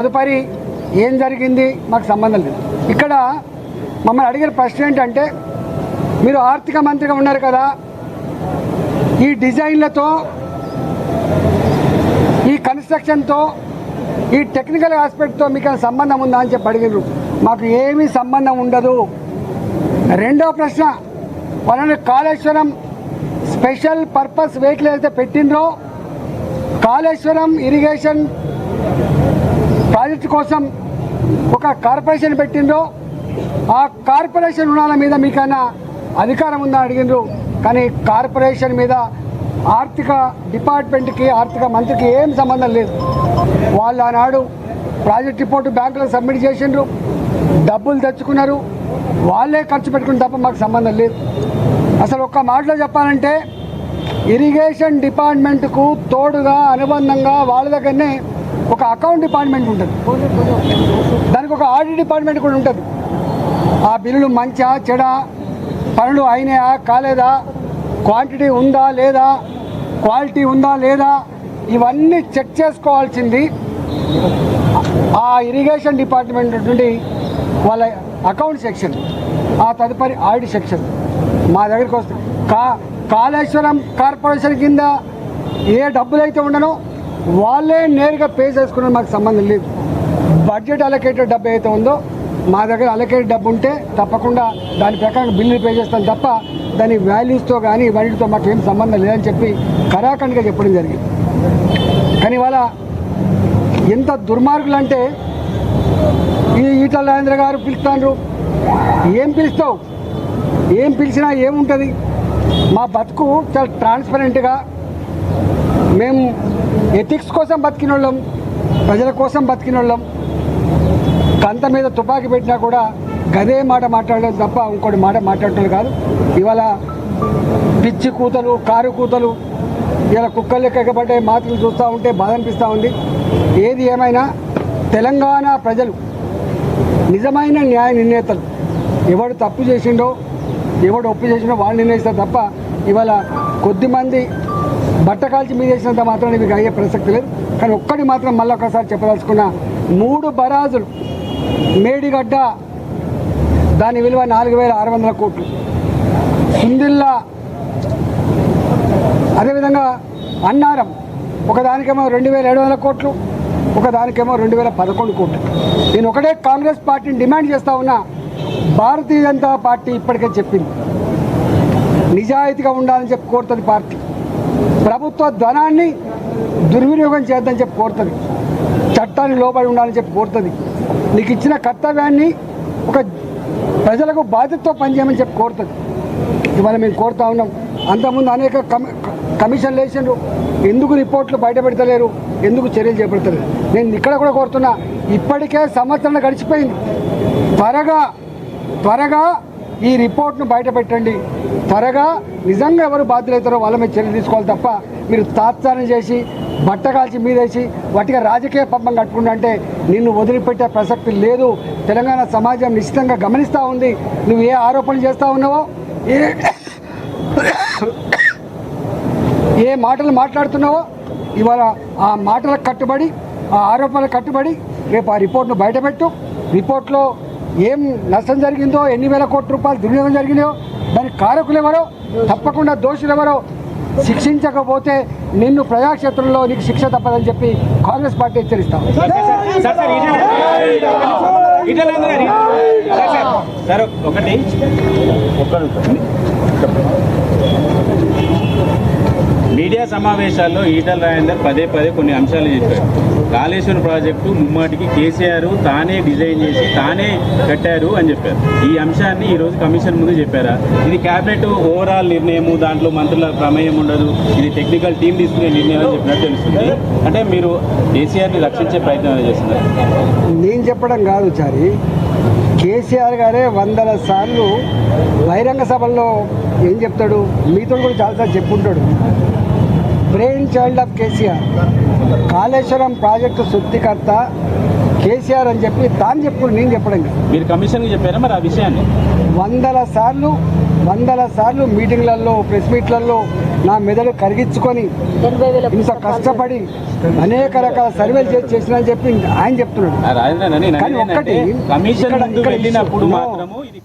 తదుపరి ఏం జరిగింది మాకు సంబంధం లేదు. ఇక్కడ మమ్మల్ని అడిగిన ప్రశ్న ఏంటంటే, మీరు ఆర్థిక మంత్రిగా ఉన్నారు కదా, ఈ డిజైన్లతో, ఈ కన్స్ట్రక్షన్తో, ఈ టెక్నికల్ ఆస్పెక్ట్తో మీకు సంబంధం ఉందా అని చెప్పి అడిగారు. మాకు ఏమీ సంబంధం ఉండదు. రెండో ప్రశ్న, వాళ్ళని కాళేశ్వరం స్పెషల్ పర్పస్ వెహికల్ అయితే పెట్టిండ్రో, కాళేశ్వరం ఇరిగేషన్ ప్రాజెక్టు కోసం ఒక కార్పొరేషన్ పెట్టిండ్రో, ఆ కార్పొరేషన్ రుణాల మీద మీకన్నా అధికారం ఉందని అడిగినారు. కానీ కార్పొరేషన్ మీద ఆర్థిక డిపార్ట్మెంట్కి, ఆర్థిక మంత్రికి ఏం సంబంధం లేదు. వాళ్ళు ఆనాడు ప్రాజెక్ట్ రిపోర్టు బ్యాంకులకు సబ్మిట్ చేసిండ్రు, డబ్బులు తెచ్చుకున్నారు, వాళ్ళే ఖర్చు పెట్టుకుని తప్ప మాకు సంబంధం లేదు. అసలు ఒక్క మాటలో చెప్పాలంటే, ఇరిగేషన్ డిపార్ట్మెంట్కు తోడుగా అనుబంధంగా వాళ్ళ దగ్గరనే ఒక అకౌంట్ డిపార్ట్మెంట్ ఉంటుంది, దానికి ఒక ఆడిట్ డిపార్ట్మెంట్ కూడా ఉంటుంది. ఆ బిల్లులు మంచా చెడా, పనులు అయినాయా కాలేదా, క్వాంటిటీ ఉందా లేదా, క్వాలిటీ ఉందా లేదా, ఇవన్నీ చెక్ చేసుకోవాల్సింది ఆ ఇరిగేషన్ డిపార్ట్మెంట్ నుండి వాళ్ళ అకౌంట్ సెక్షన్, ఆ తదుపరి ఆడిట్ సెక్షన్ మా దగ్గరికి వస్తుంది. కాళేశ్వరం కార్పొరేషన్ కింద ఏ డబ్బులు అయితే ఉండనో వాళ్ళే నేరుగా పే చేసుకున్న మాకు సంబంధం లేదు. బడ్జెట్ అలొకేటెడ్ డబ్బు అయితే ఉందో మా దగ్గర అలొకేటెడ్ డబ్బు ఉంటే తప్పకుండా దాని ప్రకారం బిల్లు పే చేస్తాం తప్ప దాని వాల్యూస్తో కానీ వాటితో మాకు ఏం సంబంధం లేదని చెప్పి ఖరాఖండిగా చెప్పడం జరిగింది. కానీ ఇవాళ ఎంత దుర్మార్గులు అంటే, ఈ ఈటల రాజేంద్ర గారు పిలుస్తాండ్రు, ఏం పిలుస్తావు, ఏం పిలిచినా ఏముంటుంది. మా బతుకు చాలా ట్రాన్స్పరెంట్గా, మేము ఎథిక్స్ కోసం బతికిన వాళ్ళం, ప్రజల కోసం బతికిన వాళ్ళం. కంత మీద తుపాకీ పెట్టినా కూడా గదే మాట మాట్లాడడం తప్ప ఇంకోటి మాట మాట్లాడటం కాదు. ఇవాళ పిచ్చి కూతలు, కారు కూతలు, ఇలా కుక్కలు ఎక్కబడ్డే మాటలు చూస్తూ ఉంటే బాధ అనిపిస్తూ ఉంది. ఏది ఏమైనా తెలంగాణ ప్రజలు నిజమైన న్యాయ నిర్ణేతలు. ఎవడు తప్పు చేసిండో, ఎవడు ఒప్పు చేసిండో వాళ్ళు నిర్ణయిస్తారు తప్ప ఇవాళ కొద్దిమంది బట్ట కాల్చి మీద చేసినంత మాత్రం మీకు అయ్యే ప్రసక్తి లేదు. కానీ ఒక్కటి మాత్రం మళ్ళీ ఒకసారి చెప్పదలుచుకున్న, 3 బరాజులు మేడిగడ్డ దాని విలువ 4,600 కోట్లు, సుందిల్లా అదేవిధంగా అన్నారం ఒకదానికేమో 2,700 కోట్లు, ఒకదానికేమో 2,011 కోట్లు. నేను ఒకటే కాంగ్రెస్ పార్టీని డిమాండ్ చేస్తూ ఉన్నా, భారతీయ జనతా పార్టీ ఇప్పటికే చెప్పింది నిజాయితీగా ఉండాలని చెప్పి కోరుతుంది. పార్టీ ప్రభుత్వ ధనాన్ని దుర్వినియోగం చేద్దని చెప్పి కోరుతుంది, చట్టాన్ని లోబడి ఉండాలని చెప్పి కోరుతుంది, నీకు ఇచ్చిన కర్తవ్యాన్ని ఒక ప్రజలకు బాధ్యతతో పనిచేయమని చెప్పి కోరుతుంది. ఇవాళ మేము కోరుతా ఉన్నాం. అంతకుముందు అనేక కమిషన్లు వేసిండ్రు, ఎందుకు రిపోర్ట్లు బయట పెడతలేరు, ఎందుకు చర్యలు చేపడతలేరు. నేను ఇక్కడ కూడా కోరుతున్నా, ఇప్పటికే సంవత్సరం గడిచిపోయింది, త్వరగా ఈ రిపోర్ట్ను బయట పెట్టండి. త్వరగా నిజంగా ఎవరు బాధ్యులవుతారో వాళ్ళ మీద చర్యలు తీసుకోవాలి తప్ప మీరు తాత్సారం చేసి బట్ట కాల్చి మీదేసి వాటిగా రాజకీయ పబ్బం కట్టుకుంటే నిన్ను వదిలిపెట్టే ప్రసక్తి లేదు. తెలంగాణ సమాజం నిశ్చితంగా గమనిస్తూ ఉంది. నువ్వు ఏ ఆరోపణలు చేస్తూ ఉన్నావో, ఏ మాటలు మాట్లాడుతున్నావో, ఇవాళ ఆ మాటలకు కట్టుబడి, ఆ ఆరోపణలకు కట్టుబడి రేపు ఆ రిపోర్ట్ను బయటపెట్టు. రిపోర్ట్లో ఏం నష్టం జరిగిందో, ఎన్ని వేల కోట్ల రూపాయలు దుర్వినియోగం జరిగినాయో, దానికి కారకులు ఎవరో, తప్పకుండా దోషులు ఎవరో శిక్షించకపోతే నిన్ను ప్రజాక్షేత్రంలో నీకు శిక్ష తప్పదని చెప్పి కాంగ్రెస్ పార్టీ హెచ్చరిస్తాం. మీడియా సమావేశాల్లో ఈటల రాజేందర్ పదే కొన్ని అంశాలు చెప్పారు. కాళేశ్వరం ప్రాజెక్టు ముమ్మాటికి కేసీఆర్ తానే డిజైన్ చేసి తానే కట్టారు అని చెప్పారు. ఈ అంశాన్ని ఈరోజు కమిషన్ ముందు చెప్పారా? ఇది క్యాబినెట్ ఓవరాల్ నిర్ణయము, దాంట్లో మంత్రుల ప్రమేయం ఉండదు, ఇది టెక్నికల్ టీం తీసుకునే నిర్ణయం అని చెప్పినట్టు తెలుస్తుంది. అంటే మీరు కేసీఆర్ని రక్షించే ప్రయత్నం చేస్తున్నారు. నేను చెప్పడం కాదు చారి, కేసీఆర్ గారే 100 సార్లు బహిరంగ సభల్లో ఏం చెప్తాడు, మీతో కూడా చాలాసార్లు చెప్పుంటాడు. Brain child of KCR, Kaleshwaram project సృష్టికర్త కేసీఆర్ అని చెప్పి తాను చెప్పుడు, నేను చెప్పడం. మీరు కమిషన్కి చెప్పారా మరి ఆ విషయాన్ని? 100 సార్లు వందల సార్లు మీటింగ్లలో ప్రెస్ మీట్లలో నా మెదడు కరిగించుకొని 80,000 ఇంత కష్టపడి అనేక రకాల సర్వేలు చేసిన అని చెప్పి ఆయన చెప్తున్నాడు. రాజేంద్ర కానీ ఒక్కటి కమిషన్ ఇక్కడ- ముందు ఇక్కడ వెళ్ళినప్పుడు issue. మాత్రము ఇది